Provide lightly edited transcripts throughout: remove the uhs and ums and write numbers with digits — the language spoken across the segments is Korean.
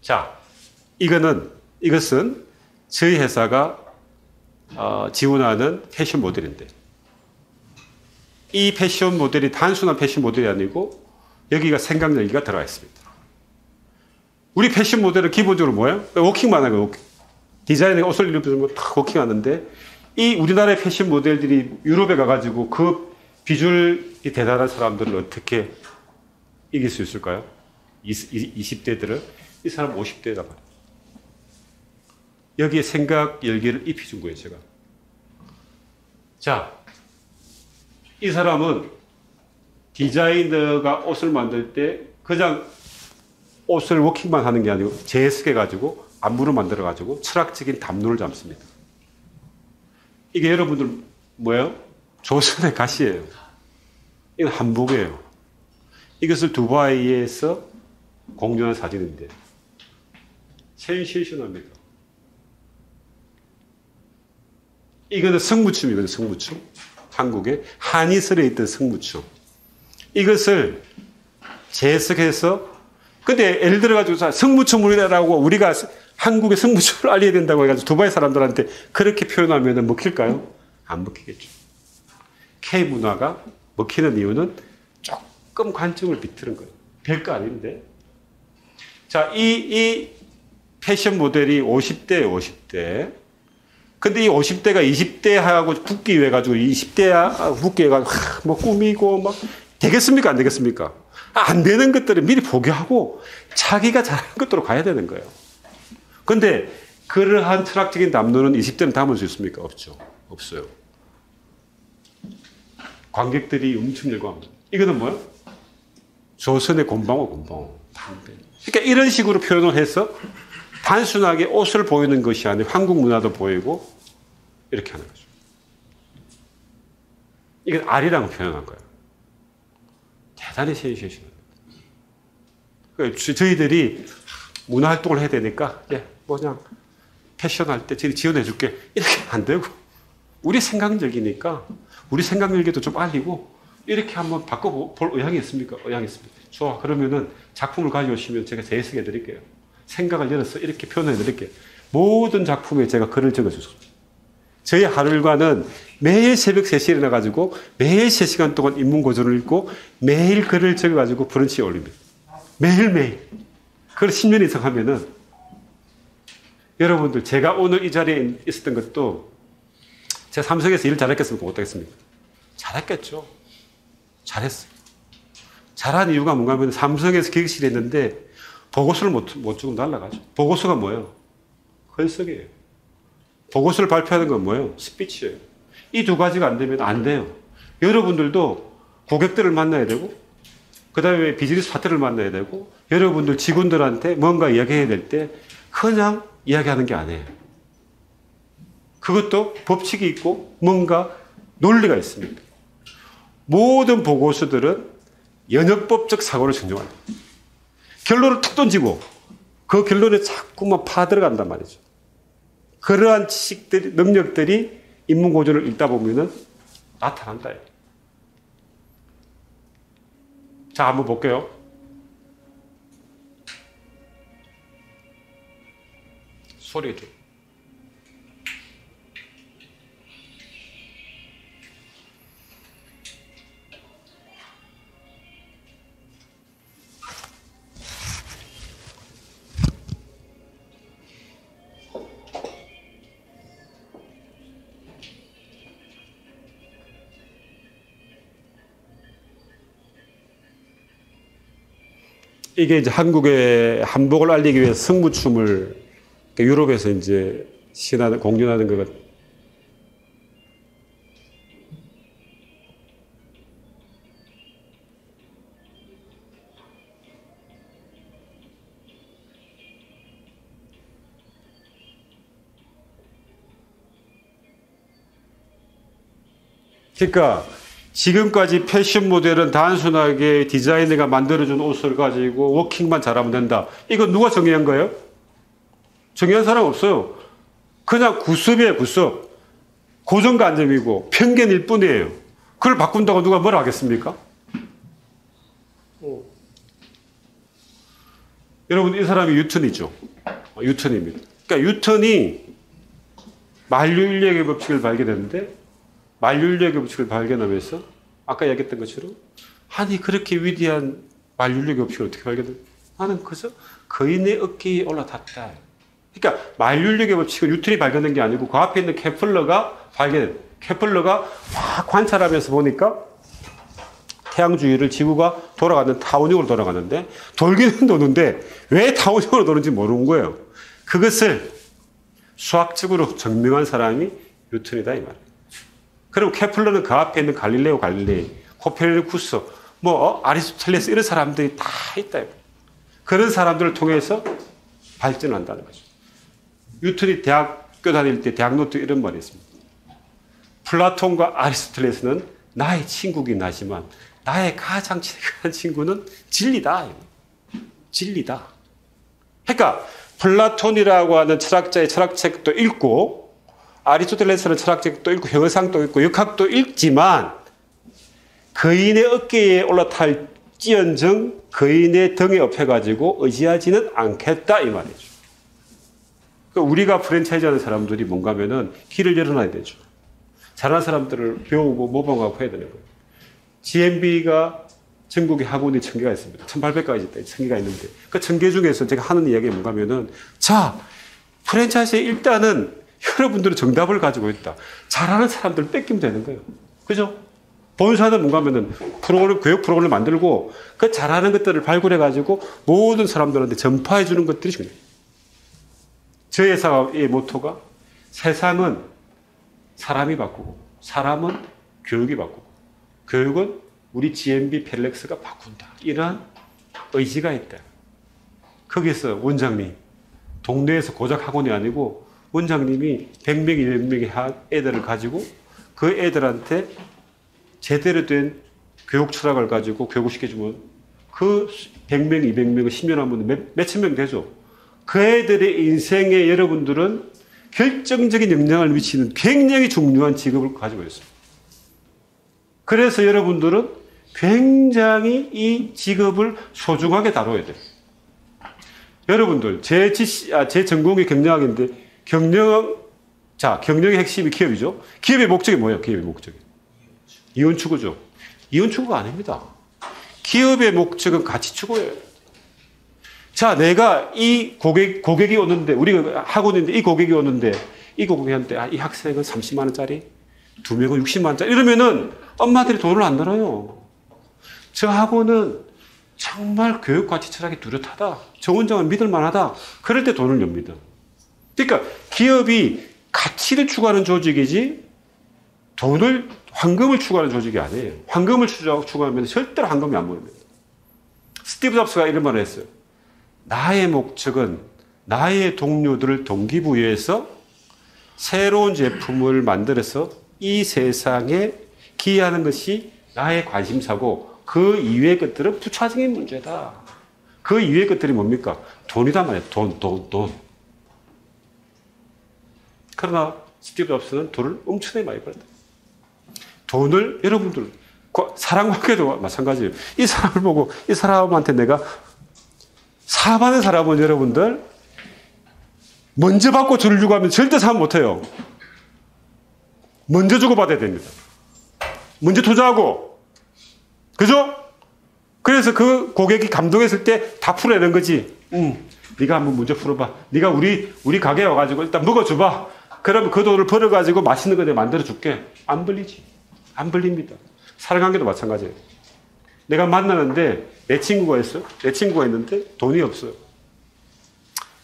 자, 이것은 저희 회사가 지원하는 패션 모델인데, 이 패션 모델이 단순한 패션 모델이 아니고 여기가 생각 열기가 들어가 있습니다. 우리 패션 모델은 기본적으로 뭐예요? 워킹만 하는 거예요. 디자인에 옷을 입으면 탁 워킹하는데, 이 우리나라의 패션 모델들이 유럽에 가가지고 그 비주얼이 대단한 사람들을 어떻게 이길 수 있을까요? 20대들은 이 사람 50대다 말이에요. 여기에 생각 열기를 입혀준 거예요, 제가. 자, 이 사람은 디자이너가 옷을 만들 때 그냥 옷을 워킹만 하는 게 아니고 재해석해가지고 안무를 만들어가지고 철학적인 담론을 잡습니다. 이게 여러분들 뭐예요? 조선의 가시예요. 이건 한복이에요. 이것을 두바이에서 공유한 사진인데 센세이션합니다. 이거는 성무춤이거든요. 성무춤. 한국에 한이슬에 있던 성무춤. 이것을 재해석해서, 근데 예를 들어가지고 성무춤이라고 우리가 한국의 성무춤을 알려야 된다고 해가지고 두바이 사람들한테 그렇게 표현하면 먹힐까요? 안 먹히겠죠. K문화가 먹히는 이유는 조금 관점을 비틀은 거예요. 별거 아닌데. 자, 이 패션 모델이 50대예요, 50대. 근데 이 50대가 20대하고 붙기 위해 가지고 20대야 붙기 위해 가지고 뭐 꾸미고 막 되겠습니까? 안 되겠습니까? 안 되는 것들을 미리 포기하고 자기가 잘하는 것으로 가야 되는 거예요. 근데 그러한 철학적인 담론은 20대는 담을 수 있습니까? 없죠. 없어요. 관객들이 엄청 열광합니다. 이거는 뭐예요? 조선의 곤방어, 곤방어. 그러니까 이런 식으로 표현을 해서 단순하게 옷을 보이는 것이 아니고 한국 문화도 보이고 이렇게 하는 거죠. 이건 아리랑을 표현한 거예요. 대단히 센세이션합니다. 그러니까 저희들이 문화활동을 해야 되니까 뭐 그냥 패션할 때 저희 지원해 줄게 이렇게 안 되고, 우리 생각력이니까 우리 생각력에도 좀 알리고 이렇게 한번 바꿔볼 의향이 있습니까? 의향이 있습니다. 좋아. 그러면은 작품을 가져오시면 제가 재해석해 드릴게요. 생각을 열어서 이렇게 표현해 드릴게요. 모든 작품에 제가 글을 적어주세요. 저희 하루 일과는 매일 새벽 3시에 일어나가지고 매일 3시간 동안 인문고전을 읽고 매일 글을 적어가지고 브런치에 올립니다. 매일매일. 그걸 10년 이상 하면은 여러분들, 제가 오늘 이 자리에 있었던 것도 제가 삼성에서 일을 잘했겠습니까? 못하겠습니까? 잘했겠죠. 잘했어요. 잘한 이유가 뭔가 하면 삼성에서 기획실에 있는데 보고서를 못 주고 날아가죠. 보고서가 뭐예요? 건석이에요. 보고서를 발표하는 건 뭐예요? 스피치예요. 이 두 가지가 안 되면 안 돼요. 여러분들도 고객들을 만나야 되고, 그 다음에 비즈니스 파트너를 만나야 되고, 여러분들 직원들한테 뭔가 이야기해야 될 때 그냥 이야기하는 게 아니에요. 그것도 법칙이 있고 뭔가 논리가 있습니다. 모든 보고서들은 연역법적 사고를 증정합니다. 결론을 툭 던지고 그 결론에 자꾸만 파들어간단 말이죠. 그러한 지식들이, 능력들이 인문고전을 읽다 보면은 나타난다. 자, 한번 볼게요. 소리 좀. 이게 이제 한국의 한복을 알리기 위해서 성무춤을 유럽에서 이제 신하는, 공연하는 것. 그러니까 지금까지 패션 모델은 단순하게 디자이너가 만들어준 옷을 가지고 워킹만 잘하면 된다. 이거 누가 정의한 거예요? 정의한 사람 없어요. 그냥 구습이에요, 구습. 고정관념이고 편견일 뿐이에요. 그걸 바꾼다고 누가 뭐라 하겠습니까? 여러분, 이 사람이 유턴이죠. 유턴입니다. 그러니까 유턴이 만류인력의 법칙을 발견했는데, 만류인력의 법칙을 발견하면서 아까 얘기했던 것처럼, 아니 그렇게 위대한 만류인력의 법칙을 어떻게 발견했? 나는 그저 거인의 어깨에 올라탔다. 그러니까 만류인력의 법칙은 뉴턴이 발견한 게 아니고 그 앞에 있는 케플러가 발견했다. 케플러가 막 관찰하면서 보니까 태양 주위를 지구가 돌아가는 타원형으로 돌아가는데, 돌기는 도는데 왜 타원형으로 도는지 모르는 거예요. 그것을 수학적으로 증명한 사람이 뉴턴이다 이 말이에요. 그럼 케플러는 그 앞에 있는 갈릴레오 갈릴레이, 코페르니쿠스, 아리스토텔레스 이런 사람들이 다 있다. 그런 사람들을 통해서 발전한다는 거죠. 뉴턴이 대학교 다닐 때 대학 노트 이런 말이 있습니다. 플라톤과 아리스토텔레스는 나의 친구긴 하지만 나의 가장 친한 친구는 진리다. 진리다. 그러니까 플라톤이라고 하는 철학자의 철학책도 읽고 아리스토텔레스는 철학책도 읽고 형상도 읽고 역학도 읽지만 거인의 어깨에 올라탈지언정 거인의 등에 업혀가지고 의지하지는 않겠다 이 말이죠. 그러니까 우리가 프랜차이즈 하는 사람들이 뭔가 하면은 길을 열어놔야 되죠. 잘하는 사람들을 배우고 모방하고 해야 되는 거예요. GMB가 전국에 학원이 1000개가 있습니다. 1800가지 1000개가 있는데 그 1000개 중에서 제가 하는 이야기가 뭔가 하면은 자, 프랜차이즈에 일단은 여러분들은 정답을 가지고 있다. 잘하는 사람들 뺏기면 되는 거예요. 그죠? 본사는 뭔가 하면은 프로그램, 교육 프로그램을 만들고 그 잘하는 것들을 발굴해가지고 모든 사람들한테 전파해 주는 것들이 중요해요. 저희 회사의 모토가 세상은 사람이 바꾸고 사람은 교육이 바꾸고 교육은 우리 GMB 펠렉스가 바꾼다. 이런 의지가 있다. 거기서 원장님, 동네에서 고작 학원이 아니고 원장님이 100명, 200명의 애들을 가지고 그 애들한테 제대로 된 교육 철학을 가지고 교육시켜주면 그 100명, 200명을 10년 하면 몇천 명 되죠. 그 애들의 인생에 여러분들은 결정적인 영향을 미치는 굉장히 중요한 직업을 가지고 있습니다. 그래서 여러분들은 굉장히 이 직업을 소중하게 다뤄야 돼요. 여러분들, 제 전공이 경영학인데, 경영의 핵심이 기업이죠. 기업의 목적이 뭐예요? 기업의 목적이. 이윤 추구죠. 이윤 추구가 아닙니다. 기업의 목적은 가치 추구예요. 자, 내가 이 고객이 오는데, 우리가 학원인데 이 고객이 오는데, 이 고객한테, 이 학생은 30만 원짜리, 2명은 60만 원짜리, 이러면은 엄마들이 돈을 안 들어요. 저 학원은 정말 교육 가치 철학이 뚜렷하다. 저 원장은 믿을만하다. 그럴 때 돈을 냅니다. 그러니까 기업이 가치를 추구하는 조직이지 황금을 추구하는 조직이 아니에요. 황금을 추구하면 절대로 황금이 안 보입니다. 스티브 잡스가 이런 말을 했어요. 나의 목적은 나의 동료들을 동기부여해서 새로운 제품을 만들어서 이 세상에 기여하는 것이 나의 관심사고 그 이외의 것들은 부차적인 문제다. 그 이외의 것들이 뭡니까? 돈이단 말이에요. 돈. 그러나 스티브 잡스는 돈을 엄청나게 많이 벌었다. 돈을 여러분들 사랑관계도 마찬가지예요. 이 사람을 보고 이 사람한테 내가 사업하는 사람은 여러분들 먼저 받고 줄을 주고 하면 절대 사업 못해요. 먼저 주고 받아야 됩니다. 먼저 투자하고, 그죠? 그래서 그 고객이 감동했을 때 다 풀어내는 거지. 네가 한번 문제 풀어봐. 네가 우리 가게에 와가지고 일단 먹어줘봐. 그러면 그 돈을 벌어가지고 맛있는 거 내가 만들어줄게. 안 벌리지. 안 벌립니다. 사랑관계도 마찬가지예요. 내가 만나는데 내 친구가 있어요. 내 친구가 있는데 돈이 없어요.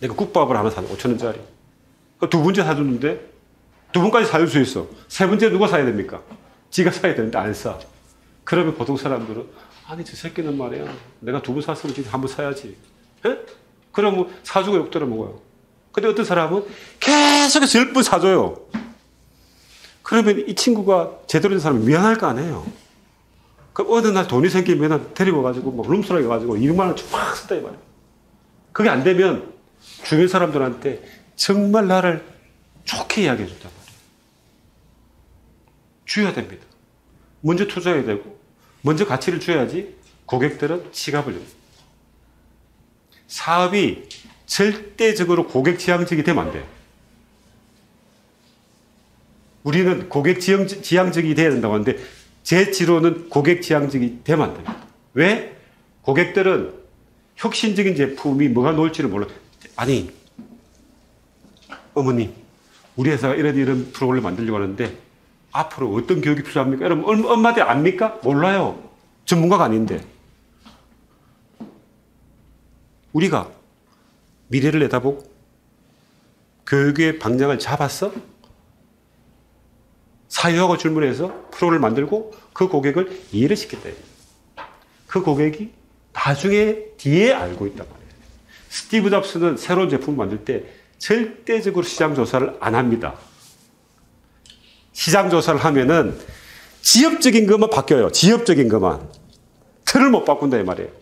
내가 국밥을 하나 사줘. 5,000원짜리. 두 번째 사줬는데 두 번까지 사줄 수 있어. 세 번째 누가 사야 됩니까? 지가 사야 되는데 안 사. 그러면 보통 사람들은 아니 저 새끼는 말이야. 내가 두 번 샀으면 지금 한 번 사야지. 에? 그러면 사주고 욕 들어 먹어요. 근데 어떤 사람은 계속해서 10번 사줘요. 그러면 이 친구가 제대로 된 사람이 미안할 거 아니에요. 그럼 어느 날 돈이 생기면 데리고 가지고 막 룸스라게 가지고 200만 원 쫙 썼다 이 말이에요. 그게 안 되면 주변 사람들한테 정말 나를 좋게 이야기해 준단 말이에요. 줘야 됩니다. 먼저 투자해야 되고 먼저 가치를 줘야지 고객들은 지갑을 냅니다. 사업이 절대적으로 고객 지향적이 되면 안 돼. 우리는 고객 지향적이 돼야 된다고 하는데 제 지로는 고객 지향적이 되면 안 됩니다. 왜? 고객들은 혁신적인 제품이 뭐가 나올지를 몰라. 아니, 어머니, 우리 회사가 이런 프로그램을 만들려고 하는데 앞으로 어떤 교육이 필요합니까? 여러분, 엄마들 압니까? 몰라요. 전문가가 아닌데. 우리가 미래를 내다보고 교육의 방향을 잡았어? 사유하고 질문해서 프로를 만들고 그 고객을 이해를 시켰다. 그 고객이 나중에 뒤에 알고 있단 말이에요. 스티브 잡스는 새로운 제품을 만들 때 절대적으로 시장 조사를 안 합니다. 시장 조사를 하면은 지엽적인 것만 바뀌어요. 지엽적인 것만. 틀을 못 바꾼다 이 말이에요.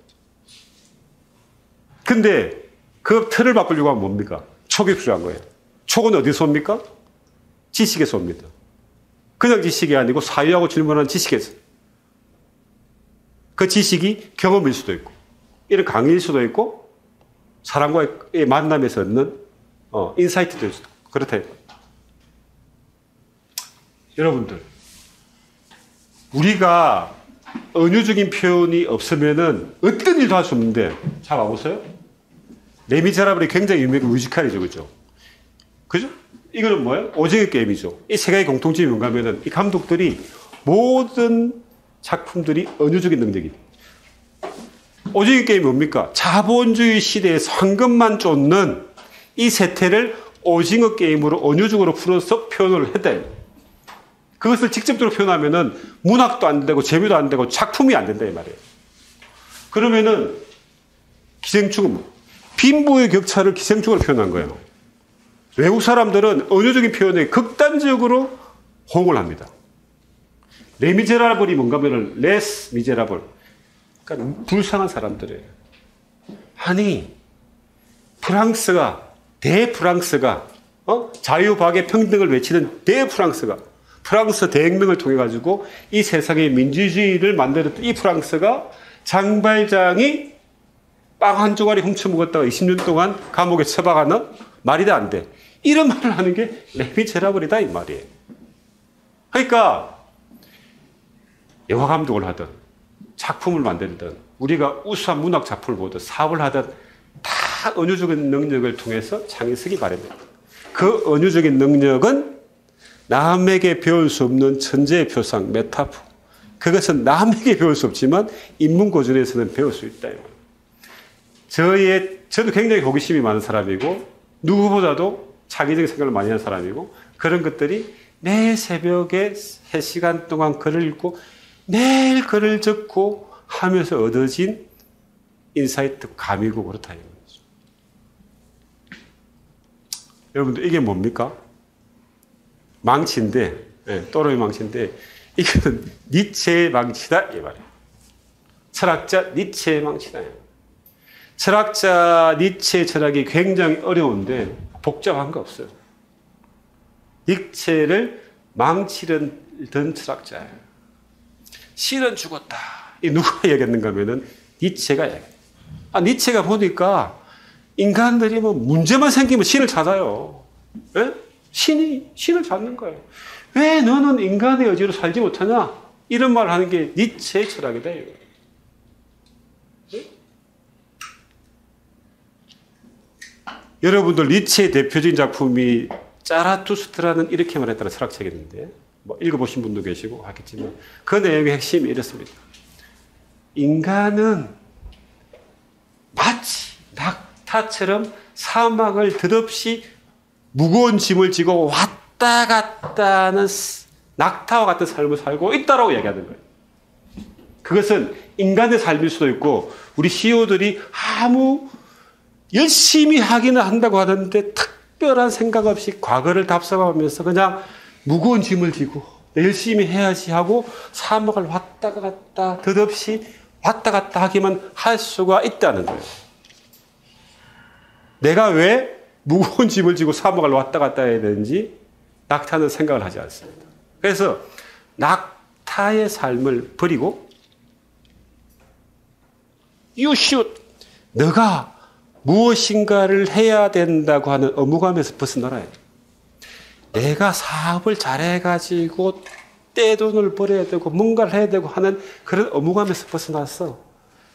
근데 그 틀을 바꾸려고 하면 뭡니까? 촉이 필요한 거예요. 촉은 어디서 옵니까? 지식에서 옵니다. 그냥 지식이 아니고 사유하고 질문하는 지식에서. 그 지식이 경험일 수도 있고, 이런 강의일 수도 있고, 사람과의 만남에서 얻는 인사이트될 수도 있고, 그렇다. 여러분들, 우리가 은유적인 표현이 없으면은 어떤 일도 할 수 없는데, 잘 와보세요? 레미제라블이 굉장히 유명한 뮤지컬이죠, 그죠? 그죠? 이거는 뭐예요? 오징어 게임이죠. 이 세 가지 공통점이 뭔가 하면은 이 감독들이 모든 작품들이 은유적인 능력이에요. 오징어 게임이 뭡니까? 자본주의 시대에서 황금만 쫓는 이 세태를 오징어 게임으로 은유적으로 풀어서 표현을 했다. 그것을 직접적으로 표현하면은 문학도 안 되고 재미도 안 되고 작품이 안 된다 이 말이에요. 그러면은 기생충은 빈부의 격차를 기생충으로 표현한 거예요. 외국 사람들은 은유적인 표현에 극단적으로 호응을 합니다. 레미제라블이 뭔가 하면은 레스 미제라블. 그러니까 불쌍한 사람들이에요. 아니, 대프랑스가 자유박의 평등을 외치는 대프랑스가 프랑스 대혁명을 통해 가지고 이 세상의 민주주의를 만들었던 이 프랑스가 장발장이 빵 한 조각이 훔쳐먹었다가 20년 동안 감옥에 처박아는 말이 안 돼. 이런 말을 하는 게 레미제라블이다 이 말이에요. 그러니까 영화 감독을 하든 작품을 만들든 우리가 우수한 문학 작품을 보든 사업을 하든 다 은유적인 능력을 통해서 창의성이 발현됩니다. 그 은유적인 능력은 남에게 배울 수 없는 천재의 표상, 메타포. 그것은 남에게 배울 수 없지만 인문고전에서는 배울 수 있다. 저도 굉장히 호기심이 많은 사람이고 누구보다도 자기적인 생각을 많이 하는 사람이고 그런 것들이 매일 새벽에 3시간 동안 글을 읽고 매일 글을 적고 하면서 얻어진 인사이트 감이고 그렇다. 여러분들 이게 뭡니까? 망치인데, 또로의 망치인데 이거는 니체의 망치다 이 말이에요. 철학자 니체의 망치다. 철학자 니체의 철학이 굉장히 어려운데 복잡한 거 없어요. 니체를 망치던 철학자예요. 신은 죽었다. 이 누가 얘기했는가 하면은 니체가 얘기해요. 니체가 보니까 인간들이 뭐 문제만 생기면 신을 찾아요. 예? 신을 찾는 거예요. 왜 너는 인간의 의지로 살지 못하냐? 이런 말을 하는 게 니체의 철학이다. 예? 여러분들 니체의 대표적인 작품이 짜라투스트라는 이렇게 말했다는 철학책이 있는데 뭐 읽어보신 분도 계시고 하겠지만 그 내용의 핵심이 이렇습니다. 인간은 마치 낙타처럼 사막을 덧없이 무거운 짐을 지고 왔다 갔다 하는 낙타와 같은 삶을 살고 있다라고 얘기하는 거예요. 그것은 인간의 삶일 수도 있고 우리 CEO들이 아무 열심히 하기는 한다고 하는데 특별한 생각 없이 과거를 답습하면서 그냥 무거운 짐을 지고 열심히 해야지 하고 사막을 왔다 갔다 덧없이 왔다 갔다 하기만 할 수가 있다는 거예요. 내가 왜 무거운 짐을 지고 사막을 왔다 갔다 해야 되는지 낙타는 생각을 하지 않습니다. 그래서 낙타의 삶을 버리고 You should, 너가 무엇인가를 해야 된다고 하는 의무감에서 벗어나야 돼. 내가 사업을 잘해가지고 떼돈을 벌어야 되고 뭔가를 해야 되고 하는 그런 의무감에서 벗어나서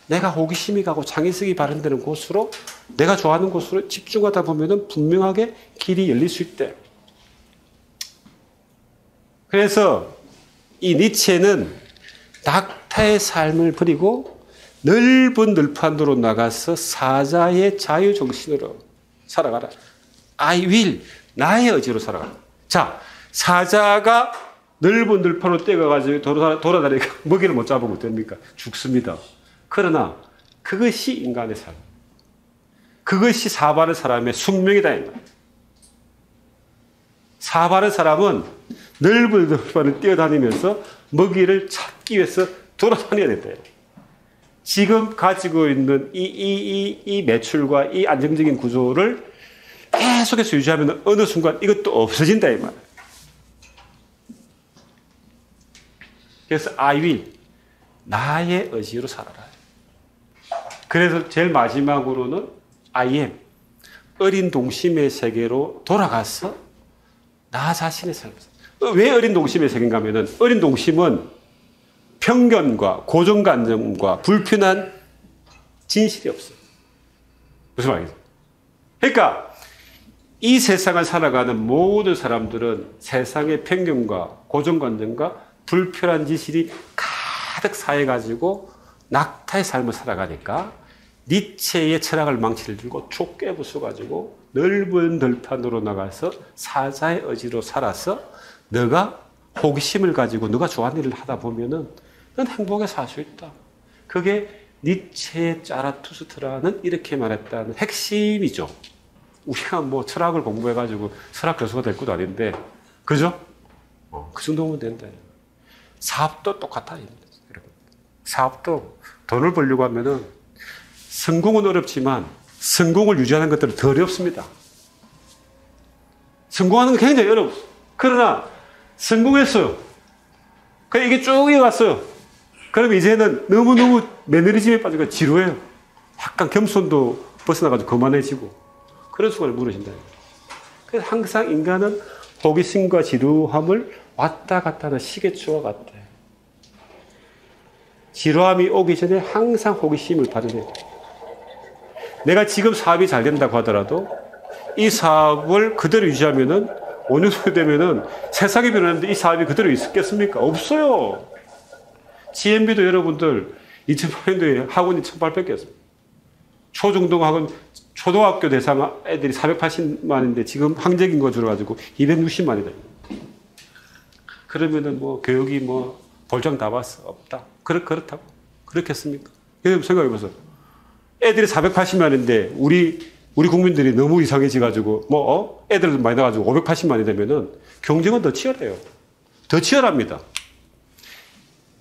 내가 호기심이 가고 창의성이 발현되는 곳으로 내가 좋아하는 곳으로 집중하다 보면은 분명하게 길이 열릴 수 있대. 그래서 이 니체는 낙타의 삶을 버리고 넓은 들판으로 나가서 사자의 자유정신으로 살아가라. I will, 나의 의지로 살아가라. 자, 사자가 넓은 들판으로 뛰어가지고 돌아다니니까 먹이를 못 잡으면 됩니까? 죽습니다. 그러나 그것이 인간의 삶. 그것이 사바른 사람의 숙명이다. 사바른 사람은 넓은 들판을 뛰어다니면서 먹이를 찾기 위해서 돌아다녀야 된다. 지금 가지고 있는 이 매출과 이 안정적인 구조를 계속해서 유지하면 어느 순간 이것도 없어진다. 이 말. 그래서 I will, 나의 의지로 살아라. 그래서 제일 마지막으로는 I am, 어린 동심의 세계로 돌아가서 나 자신의 삶을 살아. 왜 어린 동심의 세계인가 하면은 어린 동심은 편견과 고정관념과 불편한 진실이 없어요. 무슨 말이죠? 그러니까 이 세상을 살아가는 모든 사람들은 세상의 편견과 고정관념과 불편한 진실이 가득 쌓여가지고 낙타의 삶을 살아가니까 니체의 철학을 망치를 들고 촉 깨부숴가지고 넓은 들판으로 나가서 사자의 의지로 살아서 너가 호기심을 가지고 너가 좋아하는 일을 하다 보면은 넌 행복하게 살 수 있다. 그게 니체의 짜라투스트라는 이렇게 말했다는 핵심이죠. 우리가 뭐 철학을 공부해가지고 철학 교수가 될 것도 아닌데, 그죠? 그 정도면 된다. 사업도 똑같다. 사업도 돈을 벌려고 하면은 성공은 어렵지만 성공을 유지하는 것들은 더 어렵습니다. 성공하는 건 굉장히 어려워. 그러나 성공했어요. 그냥 이게 쭉 이어갔어요. 그럼 이제는 너무너무 매너리즘에 빠지고 지루해요. 약간 겸손도 벗어나가지고 거만해지고 그런 순간에 무너진다. 그래서 항상 인간은 호기심과 지루함을 왔다 갔다 하는 시계추와 같아. 지루함이 오기 전에 항상 호기심을 받아내야 돼. 내가 지금 사업이 잘 된다고 하더라도 이 사업을 그대로 유지하면은 5년 후에 되면은 세상이 변하는데 이 사업이 그대로 있겠습니까? 없어요. GMB도 여러분들 2008년도에 학원이 1,800개 였습니다. 초중등 학원, 초등학교 대상 애들이 480만인데 지금 항적인 거 줄여가지고 260만이다. 그러면은 뭐 교육이 뭐 볼장 다 봤어? 없다. 그렇다고? 그렇겠습니까? 여러분 생각해보세요. 애들이 480만인데 우리 국민들이 너무 이상해져가지고 애들 많이 나가지고 580만이 되면은 경쟁은 더 치열해요. 더 치열합니다.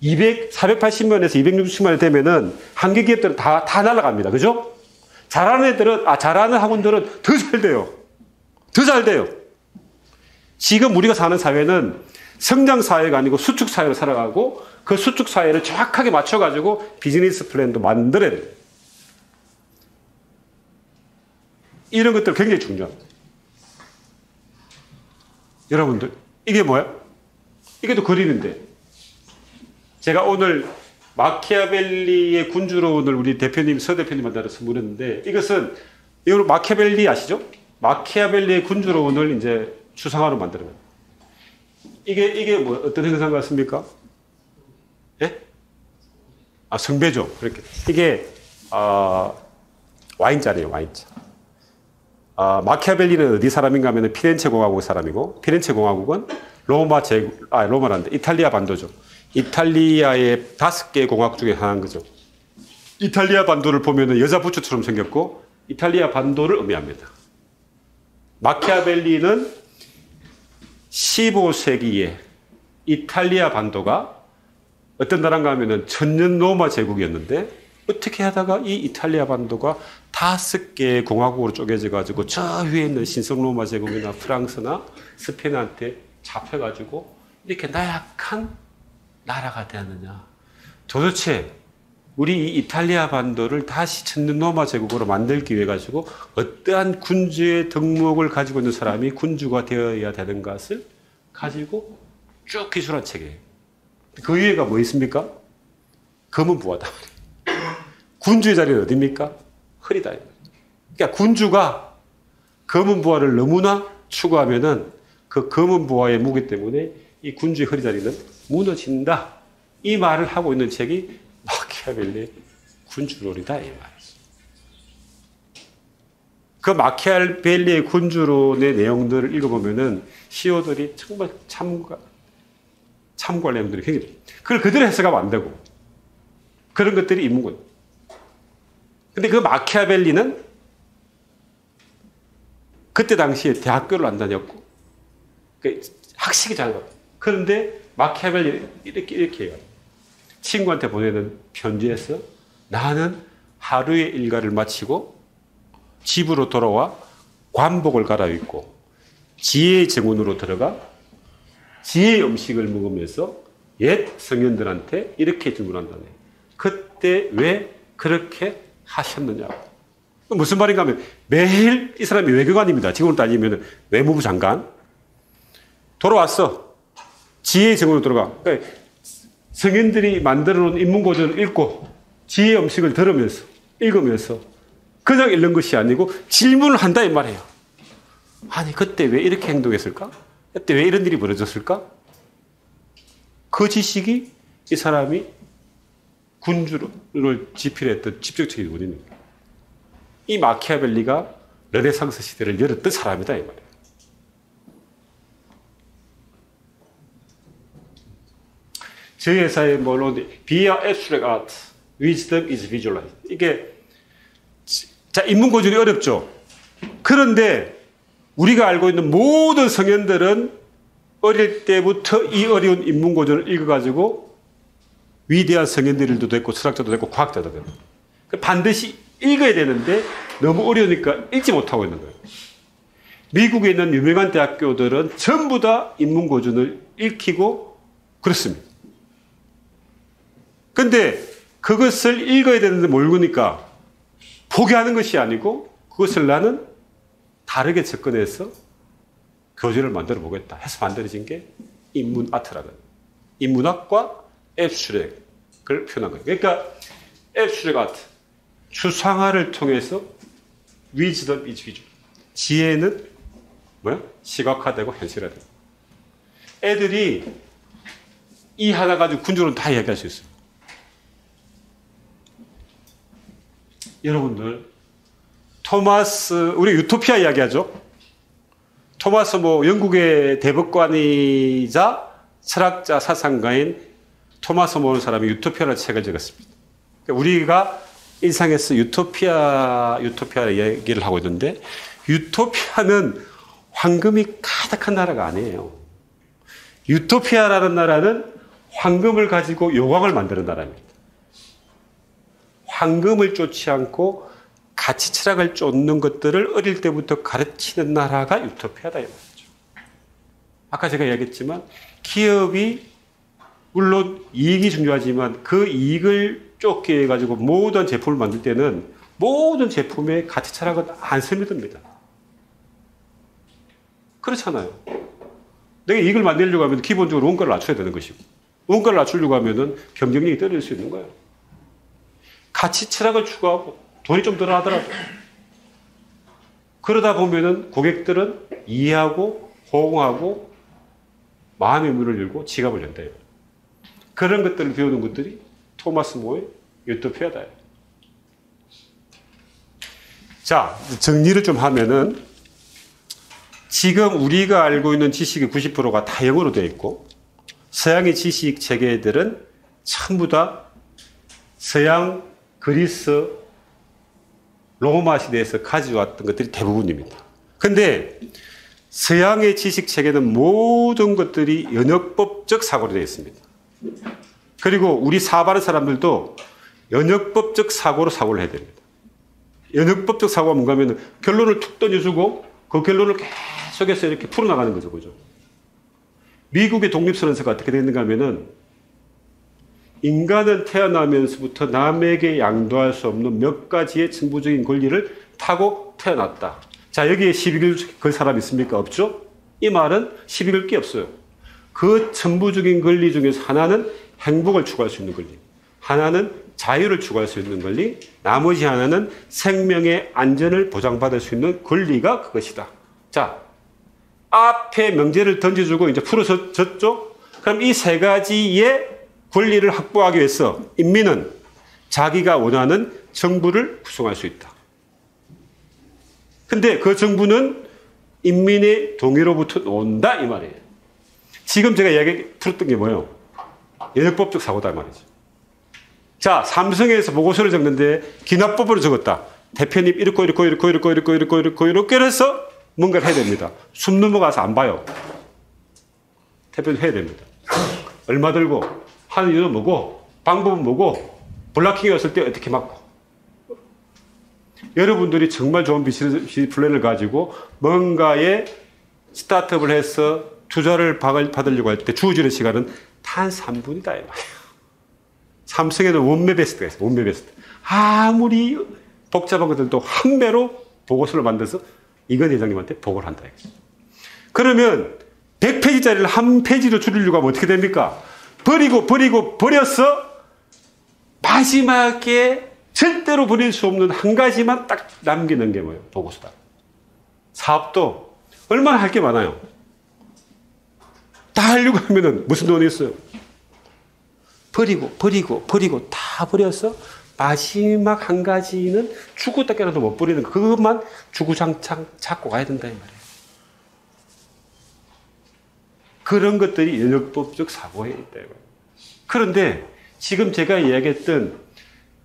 480만에서 260만이 되면은 한계 기업들은 다 날아갑니다. 그죠? 잘하는 학원들은 더 잘 돼요. 더 잘 돼요. 지금 우리가 사는 사회는 성장 사회가 아니고 수축 사회로 살아가고 그 수축 사회를 정확하게 맞춰가지고 비즈니스 플랜도 만들어야 돼요. 이런 것들 굉장히 중요합니다. 여러분들, 이게 뭐야? 이게 또 그림인데. 제가 오늘 마키아벨리의 군주론을 우리 대표님, 서 대표님한테 선물했는데, 이것은, 이거 마키아벨리 아시죠? 마키아벨리의 군주론을 이제 추상화로 만드는 거예요. 이게 뭐, 어떤 형상 같습니까? 예? 성배죠. 그렇게. 이게, 와인잔이에요, 와인잔. 마키아벨리는 어디 사람인가 하면 피렌체 공화국 사람이고, 피렌체 공화국은 로마란데, 이탈리아 반도죠. 이탈리아의 5개의 공화국 중에 하나인 거죠. 이탈리아 반도를 보면 여자 부처처럼 생겼고, 이탈리아 반도를 의미합니다. 마키아벨리는 15세기에 이탈리아 반도가 어떤 나라인가 하면 천년 로마 제국이었는데, 어떻게 하다가 이 이탈리아 반도가 5개의 공화국으로 쪼개져가지고 저 위에 있는 신성 로마 제국이나 프랑스나 스페인한테 잡혀가지고 이렇게 나약한 나라가 되었느냐. 도대체 우리 이 이탈리아 반도를 다시 천년 로마 제국으로 만들기 위해 가지고 어떠한 군주의 덕목을 가지고 있는 사람이 군주가 되어야 되는 것을 가지고 쭉 기술한 책이에요. 그 위에가 뭐 있습니까? 검은 부하다. 군주의 자리는 어디입니까? 허리다. 그러니까 군주가 검은 부하를 너무나 추구하면은 그 검은 부하의 무기 때문에 이 군주의 허리 자리는 무너진다. 이 말을 하고 있는 책이 마키아벨리의 군주론이다. 이 말이죠. 그 마키아벨리의 군주론의 내용들을 읽어보면은 시어들이 정말 참고할 내용들이 굉장히 많아요. 그걸 그대로 해석하면 안 되고 그런 것들이 있는 근데 그 마키아벨리는 그때 당시에 대학교를 안 다녔고 학식이 잘 나와요. 그런데 마키아벨리 이렇게 해요. 친구한테 보내는 편지에서 나는 하루의 일과를 마치고 집으로 돌아와 관복을 갈아입고 지혜의 정원으로 들어가 지혜의 음식을 먹으면서 옛 성현들한테 이렇게 질문한다네. 그때 왜 그렇게 하셨느냐고. 무슨 말인가 하면 매일 이 사람이 외교관입니다. 지금으로 따지면 외무부 장관. 돌아왔어. 지혜의 정원으로 들어가. 그러니까 성인들이 만들어 놓은 인문고전을 읽고 지혜의 음식을 들으면서 읽으면서 그냥 읽는 것이 아니고 질문을 한다 이 말이에요. 아니 그때 왜 이렇게 행동했을까? 그때 왜 이런 일이 벌어졌을까? 그 지식이 이 사람이 군주를 지필했던 집중적인 원인입니다. 이 마키아벨리가 르네상스 시대를 열었던 사람이다 이 말이에요. 저희 회사의 Via Abstract Art, Wisdom is Visualized. 이게 자 인문고전이 어렵죠. 그런데 우리가 알고 있는 모든 성현들은 어릴 때부터 이 어려운 인문고전을 읽어가지고 위대한 성현들도 됐고 철학자도 됐고 과학자도 됐고 반드시 읽어야 되는데 너무 어려우니까 읽지 못하고 있는 거예요. 미국에 있는 유명한 대학교들은 전부 다 인문고전을 읽히고 그렇습니다. 근데 그것을 읽어야 되는데 모르니까 포기하는 것이 아니고 그것을 나는 다르게 접근해서 교재를 만들어 보겠다 해서 만들어진 게 인문아트라는 인문학과 앱스트랙을 표현한 거예요. 그러니까 앱스트랙 아트, 추상화를 통해서 위즈덤 이즈 비주, 지혜는 뭐야? 시각화되고 현실화되고. 애들이 이 하나 가지고 군주론 다 이야기할 수 있어요. 여러분들 우리 유토피아 이야기하죠. 토마스 영국의 대법관이자 철학자 사상가인 토마스 모라는 사람이 유토피아라는 책을 적었습니다. 우리가 일상에서 유토피아 얘기를 하고 있는데 유토피아는 황금이 가득한 나라가 아니에요. 유토피아라는 나라는 황금을 가지고 요강을 만드는 나라입니다. 황금을 쫓지 않고 가치 철학을 쫓는 것들을 어릴 때부터 가르치는 나라가 유토피아다 이 말이죠. 아까 제가 이야기했지만 기업이 물론 이익이 중요하지만 그 이익을 쫓기 위해 가지고 모든 제품을 만들 때는 모든 제품의 가치 철학은 안 스며듭니다. 그렇잖아요. 내가 이익을 만들려고 하면 기본적으로 원가를 낮춰야 되는 것이고 원가를 낮추려고 하면 경쟁력이 떨어질 수 있는 거예요. 가치 철학을 추구하고 돈이 좀 들어가더라도 그러다 보면은 고객들은 이해하고 호응하고 마음의 문을 열고 지갑을 연대요. 그런 것들을 배우는 것들이 토마스 모의 유토피아다. 자, 정리를 좀 하면은 지금 우리가 알고 있는 지식의 90%가 다 영어로 되어 있고 서양의 지식 체계들은 전부 다 서양, 그리스, 로마 시대에서 가져왔던 것들이 대부분입니다. 그런데 서양의 지식 체계는 모든 것들이 연역법적 사고로 되어 있습니다. 그리고 우리 사바는 사람들도 연역법적 사고로 사고를 해야 됩니다. 연역법적 사고가 뭔가 하면 결론을 툭 던져주고 그 결론을 계속해서 이렇게 풀어나가는 거죠. 그죠? 미국의 독립선언서가 어떻게 되는가 하면은 인간은 태어나면서부터 남에게 양도할 수 없는 몇 가지의 천부적인 권리를 타고 태어났다. 자, 여기에 시비를 걸 사람 있습니까? 없죠? 이 말은 시비 걸 게 없어요. 그 천부적인 권리 중에서 하나는 행복을 추구할 수 있는 권리, 하나는 자유를 추구할 수 있는 권리, 나머지 하나는 생명의 안전을 보장받을 수 있는 권리가 그것이다. 자, 앞에 명제를 던져주고 이제 풀어졌죠? 그럼 이 세 가지의 권리를 확보하기 위해서 인민은 자기가 원하는 정부를 구성할 수 있다. 근데 그 정부는 인민의 동의로부터 온다 이 말이에요. 지금 제가 이야기 풀었던 게 뭐예요? 연역법적 사고다 말이죠. 자, 삼성에서 보고서를 적는데 기납법으로 적었다. 대표님 이렇게 해서 뭔가를 해야 됩니다. 숨 넘어가서 안 봐요. 대표님 해야 됩니다. 얼마 들고 하는 이유는 뭐고 방법은 뭐고 블락킹이 왔을 때 어떻게 막고. 여러분들이 정말 좋은 비즈니스 플랜을 가지고 뭔가에 스타트업을 해서 투자를 받으려고 할 때 주어지는 시간은 단 3분이다 이 말이에요. 삼성에는 원매 베스트가 있어요. 원매 베스트. 아무리 복잡한 것들도 한 배로 보고서를 만들어서 이건 회장님한테 보고를 한다. 그러면 100페이지짜리를 한 페이지로 줄이려고 하면 어떻게 됩니까? 버려서 마지막에 절대로 버릴 수 없는 한 가지만 딱 남기는 게 뭐예요? 보고서다. 사업도 얼마나 할 게 많아요. 다 하려고 하면은 무슨 돈이 있어요? 버리고 다 버려서 마지막 한 가지는 죽었다깨라도 못 버리는 그것만 주구장창 잡고 가야 된다 이 말이에요. 그런 것들이 연역법적 사고에 있다. 그런데 지금 제가 이야기했던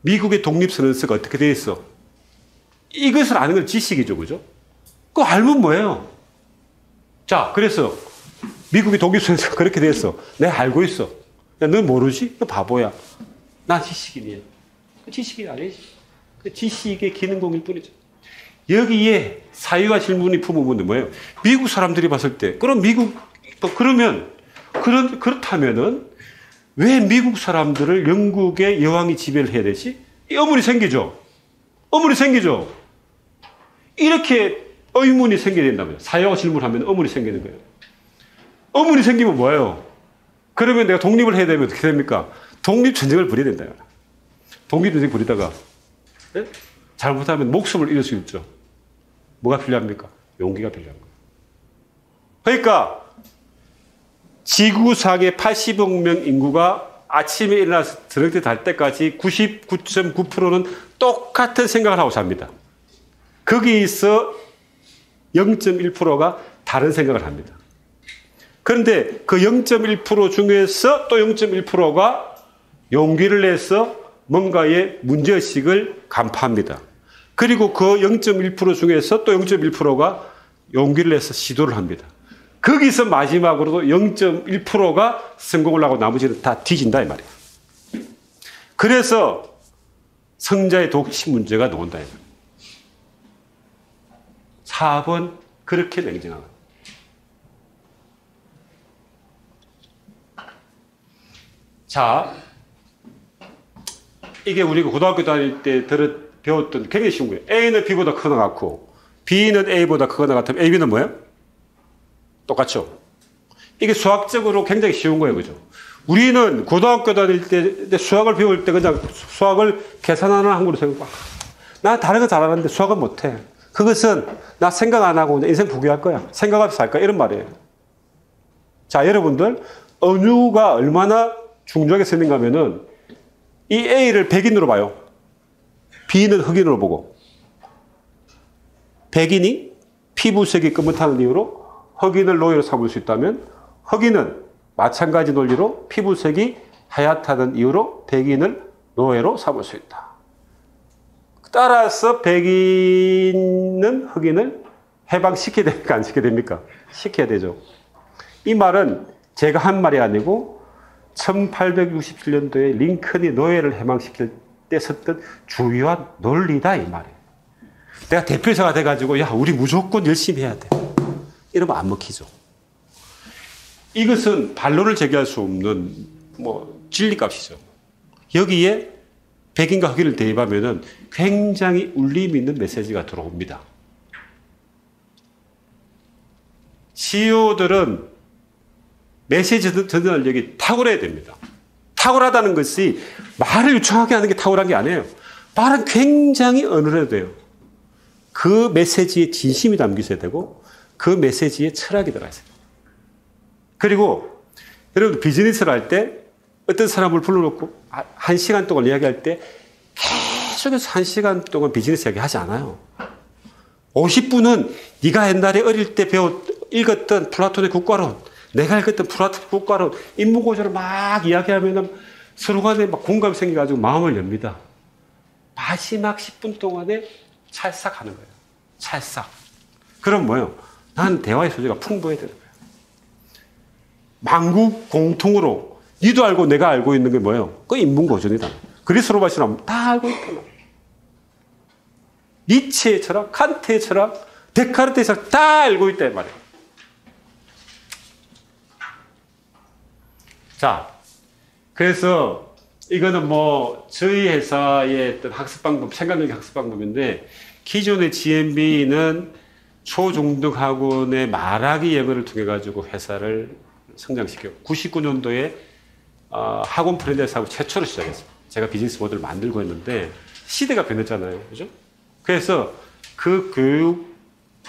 미국의 독립선언서가 어떻게 되어 있어? 이것을 아는 건 지식이죠, 그죠? 그거 알면 뭐예요? 자, 그래서 미국의 독립선언서가 그렇게 되어 있어. 내가 알고 있어. 야, 넌 모르지? 너 바보야. 난 지식인이야. 그 지식이 아니지. 그 지식의 기능공일 뿐이죠. 여기에 사유와 질문이 품어보는 뭐예요? 미국 사람들이 봤을 때, 그럼 그렇다면은 왜 미국 사람들을 영국의 여왕이 지배를 해야 되지? 이 의문이 생기죠. 이렇게 의문이 생겨야 된다고요. 사유와 질문하면 의문이 생기는 거예요. 의문이 생기면 뭐예요? 그러면 내가 독립을 해야 되면 어떻게 됩니까? 독립전쟁을 벌여야 된다. 독립전쟁 벌이다가 잘못하면 목숨을 잃을 수 있죠. 뭐가 필요합니까? 용기가 필요한 거예요. 그러니까 지구상의 80억 명 인구가 아침에 일어나서 저녁 잘 때까지 99.9%는 똑같은 생각을 하고 삽니다. 거기서 0.1%가 다른 생각을 합니다. 그런데 그 0.1% 중에서 또 0.1%가 용기를 내서 뭔가의 문제의식을 간파합니다. 그리고 그 0.1% 중에서 또 0.1%가 용기를 내서 시도를 합니다. 거기서 마지막으로도 0.1%가 성공을 하고 나머지는 다 뒤진다 이 말이에요. 그래서 성자의 독식 문제가 나온다 이 말이에요. 사업은 그렇게 냉정한 거예요. 자, 이게 우리가 고등학교 다닐 때 배웠던 굉장히 쉬운 거예요. A는 B보다 크거나 같고 B는 A보다 크거나 같으면 A, B는 뭐예요? 똑같죠? 이게 수학적으로 굉장히 쉬운 거예요. 그죠? 우리는 고등학교 다닐 때 수학을 배울 때 그냥 수학을 계산하는 한국으로 생각하고 나 다른 거 잘하는데 수학은 못해. 그것은 나 생각 안 하고 인생 포기할 거야. 생각하면서 살 거야. 이런 말이에요. 자, 여러분들 은유가 얼마나 중요하게 쓰는가 하면은 이 A를 백인으로 봐요. B는 흑인으로 보고 백인이 피부색이 검은다는 이유로 흑인을 노예로 삼을 수 있다면 흑인은 마찬가지 논리로 피부색이 하얗다는 이유로 백인을 노예로 삼을 수 있다. 따라서 백인은 흑인을 해방시켜야 됩니까? 안 시켜야 됩니까? 시켜야 되죠. 이 말은 제가 한 말이 아니고 1867년도에 링컨이 노예를 해방시킬 때 썼던 주요한 논리다 이 말이에요. 내가 대표이사가 돼가지고 야 우리 무조건 열심히 해야 돼. 이러면 안 먹히죠. 이것은 반론을 제기할 수 없는 진리값이죠. 여기에 백인과 흑인을 대입하면은 굉장히 울림 있는 메시지가 들어옵니다. CEO들은 메시지 전달력이 탁월해야 됩니다. 탁월하다는 것이 말을 유창하게 하는 게 탁월한 게 아니에요. 말은 굉장히 어눌해야 돼요. 그 메시지에 진심이 담겨 있어야 되고 그 메시지에 철학이 들어가 있어요. 그리고 여러분 비즈니스를 할 때 어떤 사람을 불러놓고 1시간 동안 이야기할 때 계속해서 1시간 동안 비즈니스 이야기 하지 않아요. 50분은 네가 옛날에 어릴 때 읽었던 플라톤의 국가론, 내가 읽었던 플라톤의 국가론, 인문고전을 막 이야기하면 서로 간에 막 공감이 생겨가지고 마음을 엽니다. 마지막 10분 동안에 찰싹하는 거예요. 찰싹. 그럼 뭐예요? 난 대화의 소재가 풍부해야 되는 거예요. 만국 공통으로 니도 알고 내가 알고 있는 게 뭐예요? 그 인문고전이다. 그리스 로마 신화 다 알고 있단 말이에요. 니체의 철학, 칸트의 철학, 데카르트의 철학 다 알고 있단 말이에요. 자, 그래서 이거는 뭐 저희 회사의 어떤 학습 방법, 생각력의 학습 방법인데 기존의 GMB는 초중등 학원의 말하기 영어를 통해 가지고 회사를 성장시켰고 99년도에 학원 프랜차이즈하고 최초로 시작했어요. 제가 비즈니스 모델을 만들고 했는데 시대가 변했잖아요. 그죠? 그래서 그 교육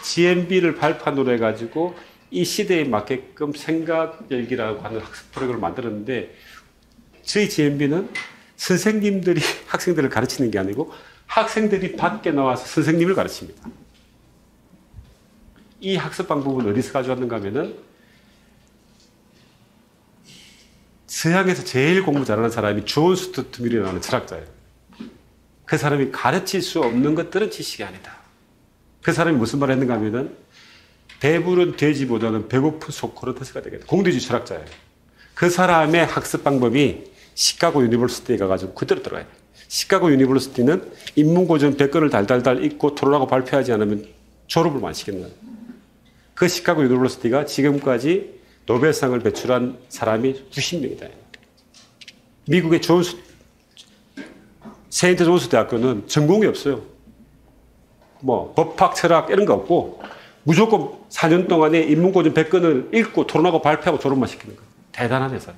GMB를 발판으로 해가지고 이 시대에 맞게끔 생각 열기라고 하는 학습 프로그램을 만들었는데 저희 GMB는 선생님들이 학생들을 가르치는 게 아니고 학생들이 밖에 나와서 선생님을 가르칩니다. 이 학습 방법은 어디서 가져왔는가 하면은 서양에서 제일 공부 잘하는 사람이 존 스튜어트 밀이라는 철학자예요. 그 사람이 가르칠 수 없는 것들은 지식이 아니다. 그 사람이 무슨 말을 했는가 하면은 배부른 돼지보다는 배고픈 소크라테스가 되겠다. 공대주의 철학자예요. 그 사람의 학습 방법이 시카고 유니버시티에 가가지고 그대로 들어가야 돼요. 시카고 유니버시티는 인문고전 100권을 달달달 읽고 토론하고 발표하지 않으면 졸업을 안 시켰나요? 그 시카고 유니버시티가 지금까지 노벨상을 배출한 사람이 90명이다. 미국의 세인트 존스 대학교는 전공이 없어요. 뭐 법학, 철학 이런 거 없고 무조건 4년 동안에 인문고전 100권을 읽고 토론하고 발표하고 졸업만 시키는 거예요. 대단한 회사예요.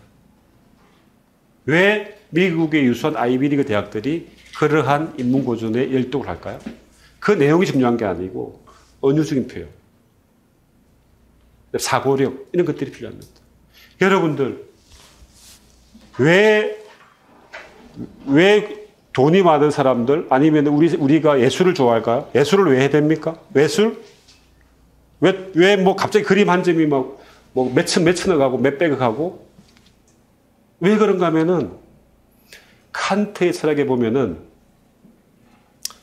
왜 미국의 유수한 아이비리그 대학들이 그러한 인문고전에 열독을 할까요? 그 내용이 중요한 게 아니고 은유적인 표현, 사고력 이런 것들이 필요합니다. 여러분들 왜 돈이 많은 사람들 아니면 우리가 예술을 좋아할까요? 예술을 왜 해야 됩니까? 예술? 왜 뭐 갑자기 그림 한 점이 뭐 몇천억 하고 몇백억 하고 왜 그런가 하면은 칸트의 철학에 보면은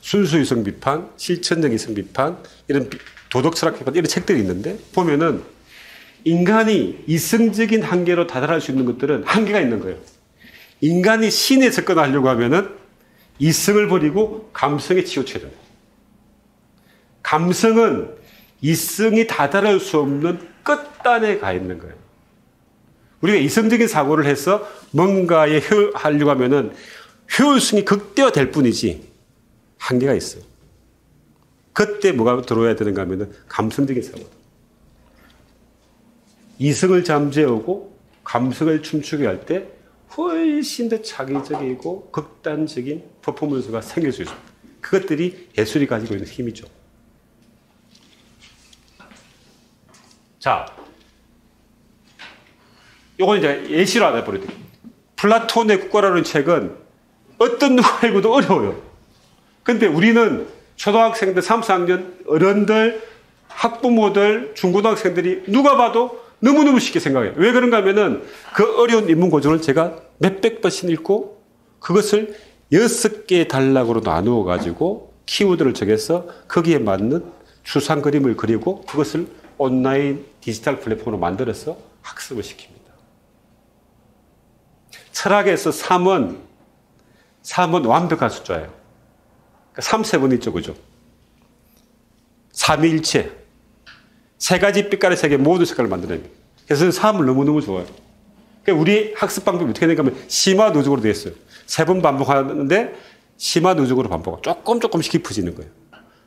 순수 이성 비판, 실천적 이성 비판, 이런 도덕 철학 비판 이런 책들이 있는데 보면은 인간이 이성적인 한계로 다다를 수 있는 것들은 한계가 있는 거예요. 인간이 신에 접근하려고 하면은 이성을 버리고 감성에 치우쳐야 돼요. 감성은 이성이 다다를 수 없는 끝단에 가 있는 거예요. 우리가 이성적인 사고를 해서 뭔가에 하려고 하면은 효율성이 극대화될 뿐이지 한계가 있어요. 그때 뭐가 들어와야 되는가 하면은 감성적인 사고다. 이성을 잠재우고 감성을 춤추게 할 때 훨씬 더 자기적이고 극단적인 퍼포먼스가 생길 수 있습니다. 그것들이 예술이 가지고 있는 힘이죠. 자, 요건 이제 예시로 하나 버려드릴게요. 플라톤의 국가라는 책은 어떤 누가 읽어도 어려워요. 근데 우리는 초등학생들, 3, 4학년 어른들, 학부모들, 중고등학생들이 누가 봐도 너무너무 쉽게 생각해요. 왜 그런가 하면은 그 어려운 인문고전을 제가 몇백 번씩 읽고 그것을 6개의 단락으로 나누어 가지고 키워드를 정해서 거기에 맞는 추상 그림을 그리고 그것을 온라인 디지털 플랫폼으로 만들어서 학습을 시킵니다. 철학에서 3은 완벽한 숫자예요. 그러니까 3, 7이 있죠. 그죠? 삼위일체. 세 가지 빛깔의 세계 모든 색깔을 만들어냅니다. 그래서 3을 너무너무 좋아해요. 그러니까 우리 학습 방법이 어떻게 되는가 하면 심화 누적으로 되어 있어요. 3번 반복하는데 심화 누적으로 반복하고 조금씩 깊어지는 거예요.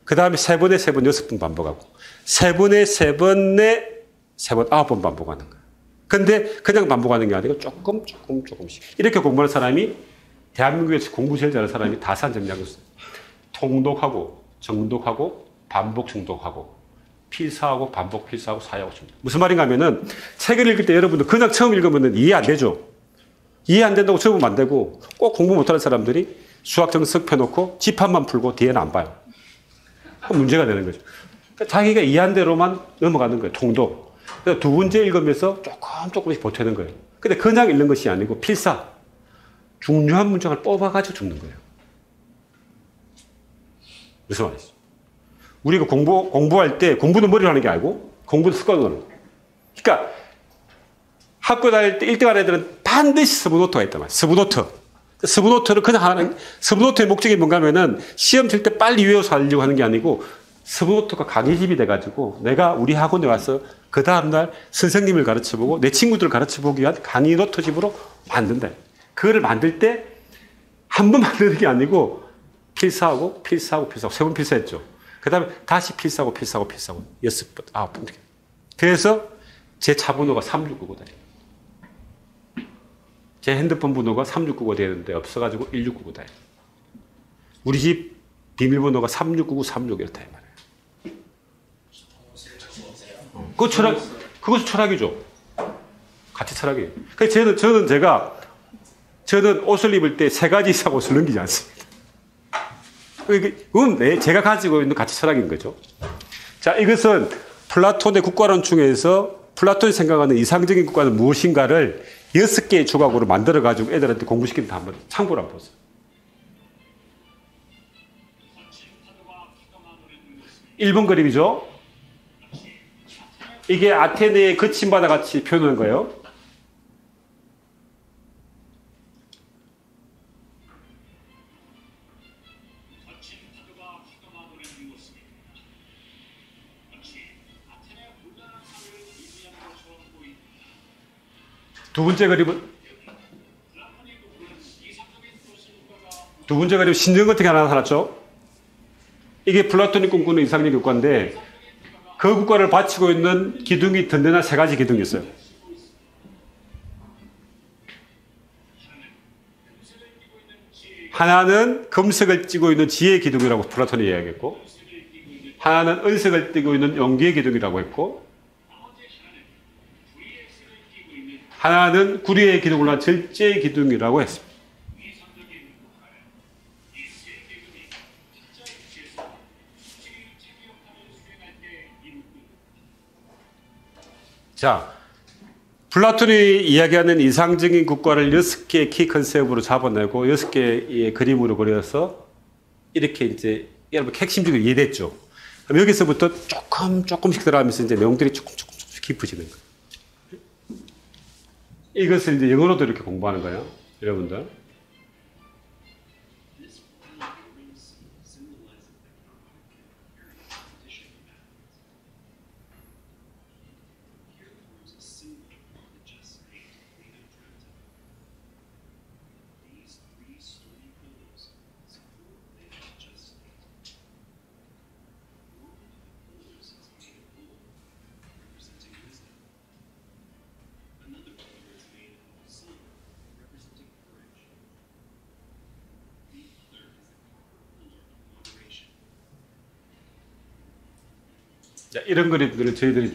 그 다음에 3번에 3번 6번 반복하고 3번에 3번에 3번 9번 반복하는 거예요. 근데 그냥 반복하는 게 아니고 조금씩. 이렇게 공부하는 사람이 대한민국에서 공부 제일 잘하는 사람이 다산 점략이었어요. 통독하고 정독하고 반복 정독하고 필사하고 반복 필사하고 사회하고 정독. 무슨 말인가 하면은 책을 읽을 때 여러분들 그냥 처음 읽으면 이해 안 되죠. 이해 안 된다고 처음 안 되고 꼭 공부 못하는 사람들이 수학 정석 펴놓고 집합만 풀고 뒤에는 안 봐요. 문제가 되는 거죠. 그러니까 자기가 이해한 대로만 넘어가는 거예요. 통독. 그래서 두 문제 읽으면서 조금씩 보태는 거예요. 근데 그냥 읽는 것이 아니고 필사. 중요한 문장을 뽑아가지고 적는 거예요. 무슨 말이죠? 우리가 공부할 때 공부는 머리로 하는 게 아니고 공부는 습관으로 하는 거예요. 그러니까 학교 다닐 때 1등 하는 애들은 반드시 서브노트가 있단 말이에요. 서브노트를 그냥 하는, 서브노트의 목적이 뭔가 하면은 시험 칠 때 빨리 외워서 하려고 하는 게 아니고 서브노트가 강의집이 돼가지고 내가 우리 학원에 와서 그 다음날 선생님을 가르쳐보고 내 친구들을 가르쳐보기 위한 강의 노트집으로 만든다. 그거를 만들 때 한 번 만드는 게 아니고 필사하고 3번 필사했죠. 그 다음에 다시 필사하고 6번, 9번. 그래서 제 차 번호가 3699 다녀요. 제 핸드폰 번호가 3699 되는데 없어가지고 1699 다녀요. 우리 집 비밀번호가 369936 이렇다 이 말이에요. 그것이 철학이죠. 같이 철학이에요. 그래서 저는 옷을 입을 때 3가지 이상 옷을 넘기지 않습니다. 그건 제가 가지고 있는 가치 철학인 거죠. 자, 이것은 플라톤의 국가론 중에서 플라톤이 생각하는 이상적인 국가는 무엇인가를 6개의 조각으로 만들어가지고 애들한테 공부시키는데 한번 참고를 한번 보세요. 1번 그림이죠. 이게 아테네의 거친 바다 같이 표현한 거예요. 두 번째 그림은 신전 같은 게 하나 나타났죠. 이게 플라톤이 꿈꾸는 이상적인 국가인데 그 국가를 바치고 있는 기둥이 든든한 3가지 기둥이 있어요. 하나는 금색을 띠고 있는 지혜의 기둥이라고 플라톤이 이야기했고, 하나는 은색을 띠고 있는 용기의 기둥이라고 했고, 하나는 구리의 기둥을 한 절제의 기둥이라고 했습니다. 자, 플라톤이 이야기하는 이상적인 국가를 6개의 키 컨셉으로 잡아내고 6개의 그림으로 그려서 이렇게 이제 여러분 핵심적으로 이해됐죠. 그럼 여기서부터 조금씩 들어가면서 이제 내용들이 조금씩 깊어지는 거예요. 이것을 이제 영어로도 이렇게 공부하는 거예요, 여러분들. 자, 이런 그림들을 저희들이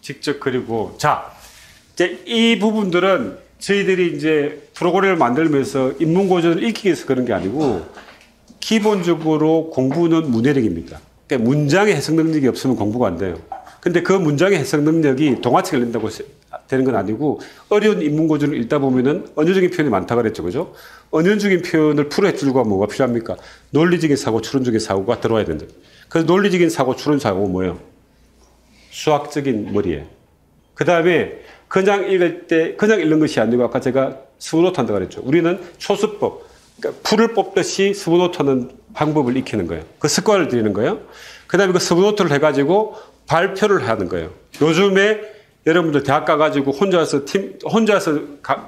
직접 그리고, 자, 이제 이 부분들은 저희들이 이제 프로그램을 만들면서 인문고전을 익히기 위해서 그런 게 아니고, 기본적으로 공부는 문해력입니다. 그러니까 문장의 해석 능력이 없으면 공부가 안 돼요. 근데 그 문장의 해석 능력이 동화책을 읽는다고 되는 건 아니고, 어려운 인문고전을 읽다 보면은 언어적인 표현이 많다 그랬죠, 그죠? 언어적인 표현을 풀어해 주려고 하면 뭐가 필요합니까? 논리적인 사고, 추론적인 사고가 들어와야 된다. 그래서 논리적인 사고, 추론 사고가 뭐예요? 수학적인 머리에. 그 다음에 그냥 읽을 때, 그냥 읽는 것이 아니고 아까 제가 스무노트 한다고 그랬죠. 우리는 초수법, 그러니까 풀을 뽑듯이 스무노트 하는 방법을 익히는 거예요. 그 습관을 들이는 거예요. 그 다음에 그 스무노트를 해가지고 발표를 하는 거예요. 요즘에 여러분들 대학 가가지고 혼자서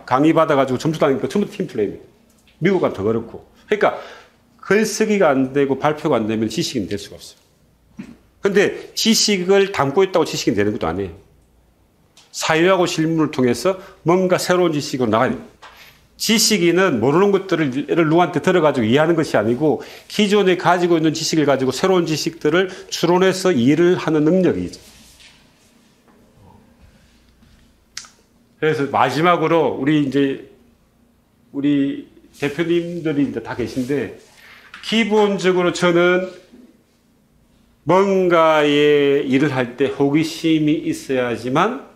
강의 받아가지고 점수 따니까 전부 팀플레이입니다. 미국은 더 그렇고. 그러니까 글쓰기가 안 되고 발표가 안 되면 지식인 될 수가 없어요. 근데 지식을 담고 있다고 지식인 되는 것도 아니에요. 사유하고 실문을 통해서 뭔가 새로운 지식으로 나가야 돼요. 지식인은 모르는 것들을 누구한테 들어가지고 이해하는 것이 아니고 기존에 가지고 있는 지식을 가지고 새로운 지식들을 추론해서 이해를 하는 능력이죠. 그래서 마지막으로 우리 대표님들이 이제 다 계신데 기본적으로 저는 뭔가의 일을 할 때 호기심이 있어야지만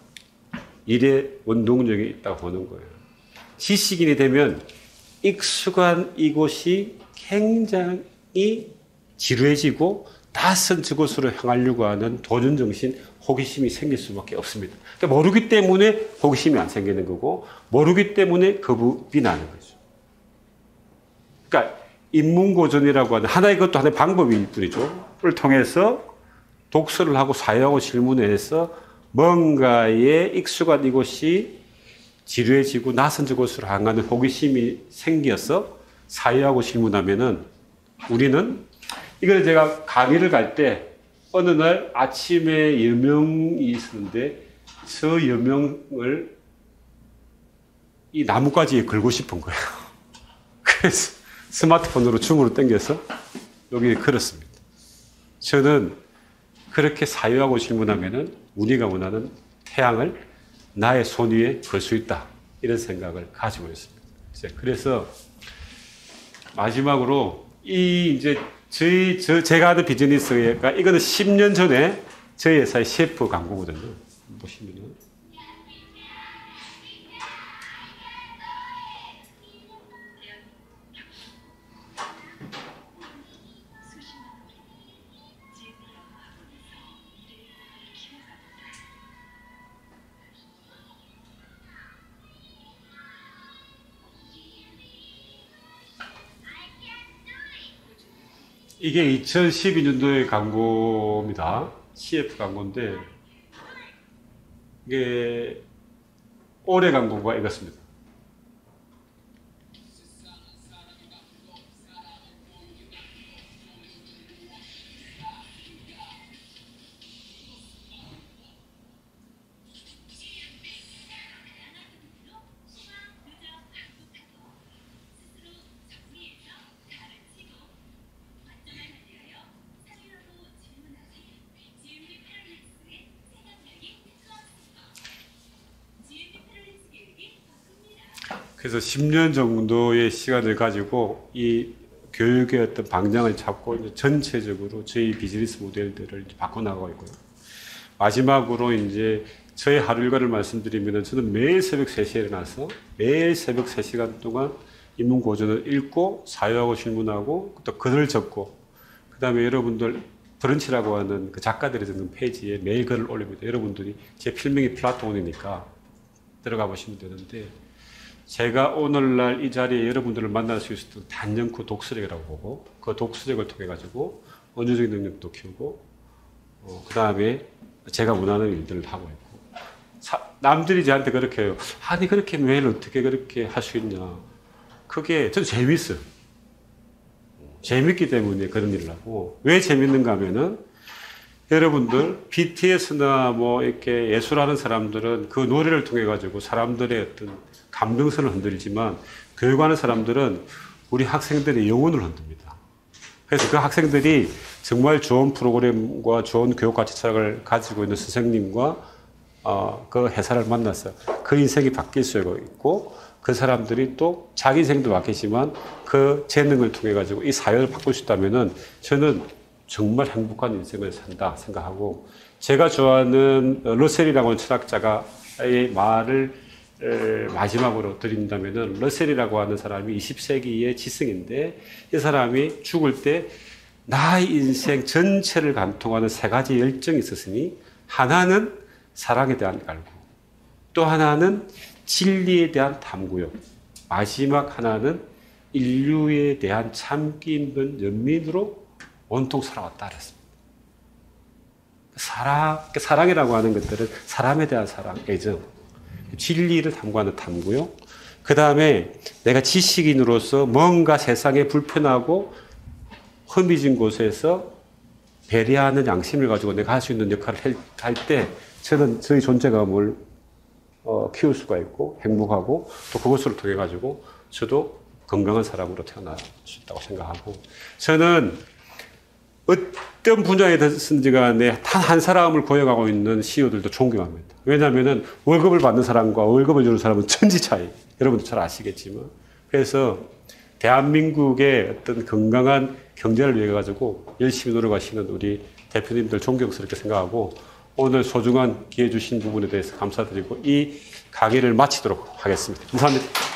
일에 원동력이 있다고 보는 거예요. 지식인이 되면 익숙한 이곳이 굉장히 지루해지고 낯선 저곳으로 향하려고 하는 도전정신, 호기심이 생길 수밖에 없습니다. 그러니까 모르기 때문에 호기심이 안 생기는 거고 모르기 때문에 거부이 나는 거죠. 그러니까 인문고전이라고 하는 하나의 것도 하나의 방법일 뿐이죠. 를 통해서 독서를 하고 사유하고 실문해서 뭔가에 익숙한 이곳이 지루해지고 낯선 저곳으로 향하는 호기심이 생겨서 사유하고 실문하면은 우리는 이걸 제가 강의를 갈 때 어느 날 아침에 여명이 있었는데 저 여명을 이 나뭇가지에 걸고 싶은 거예요. 그래서 스마트폰으로 줌으로 당겨서 여기에 걸었습니다. 저는 그렇게 사유하고 실문하면은 우리가 원하는 태양을 나의 손 위에 걸 수 있다. 이런 생각을 가지고 있습니다. 그래서 마지막으로 제가 하는 비즈니스가 이거는 10년 전에 저희 회사의 셰프 광고거든요. 보시면은. 이게 2012년도의 광고입니다. CF 광고인데, 이게 올해 광고가 이렇습니다. 그래서 10년 정도의 시간을 가지고 이 교육의 어떤 방향을 잡고 이제 전체적으로 저희 비즈니스 모델들을 이제 바꿔나가고 있고요. 마지막으로 이제 저의 하루 일과를 말씀드리면 저는 매일 새벽 3시에 일어나서 매일 새벽 3시간 동안 인문고전을 읽고 사유하고 실문하고 또 글을 적고 그 다음에 여러분들 브런치라고 하는 그 작가들이 적는 페이지에 매일 글을 올립니다. 여러분들이 제 필명이 플라톤이니까 들어가 보시면 되는데 제가 오늘날 이 자리에 여러분들을 만날 수 있었던 단연코 독서력이라고 보고 그 독서력을 통해 가지고 언어적인 능력도 키우고 그 다음에 제가 원하는 일들을 하고 있고 남들이 저한테 그렇게 해요. 아니 그렇게 매일 어떻게 그렇게 할 수 있냐. 그게 저는 재밌어요. 재밌기 때문에 그런 일을 하고 왜 재밌는가 하면은 여러분들 BTS나 뭐 이렇게 예술하는 사람들은 그 노래를 통해 가지고 사람들의 어떤 감정선을 흔들지만 교육하는 사람들은 우리 학생들의 영혼을 흔듭니다. 그래서 그 학생들이 정말 좋은 프로그램과 좋은 교육 가치 철학을 가지고 있는 선생님과 그 회사를 만나서 그 인생이 바뀔 수 있고 그 사람들이 또 자기 인생도 바뀌지만 그 재능을 통해 가지고 이 사회를 바꿀 수 있다면은 저는 정말 행복한 인생을 산다 생각하고 제가 좋아하는 러셀이라고 하는 철학자가의 말을 마지막으로 드린다면은 러셀이라고 하는 사람이 20세기의 지성인데 이 사람이 죽을 때 나의 인생 전체를 관통하는 세 가지 열정이 있었으니 하나는 사랑에 대한 갈구, 또 하나는 진리에 대한 탐구요, 마지막 하나는 인류에 대한 참기 힘든 연민으로 온통 살아왔다 그랬습니다. 사랑이라고 하는 것들은 사람에 대한 사랑, 애정, 진리를 탐구하는 탐구요. 그 다음에 내가 지식인으로서 뭔가 세상에 불편하고 흠이진 곳에서 배려하는 양심을 가지고 내가 할 수 있는 역할을 할 때 저는 저희 존재감을 키울 수가 있고 행복하고 또 그것을 통해 가지고 저도 건강한 사람으로 태어날 수 있다고 생각하고 저는 어떤 분야에 됐든지 간에 단 한 사람을 고용하고 있는 CEO들도 존경합니다. 왜냐하면 월급을 받는 사람과 월급을 주는 사람은 천지 차이. 여러분도 잘 아시겠지만. 그래서 대한민국의 어떤 건강한 경제를 위해 가지고 열심히 노력하시는 우리 대표님들 존경스럽게 생각하고 오늘 소중한 기회 주신 부분에 대해서 감사드리고 이 강의를 마치도록 하겠습니다. 감사합니다.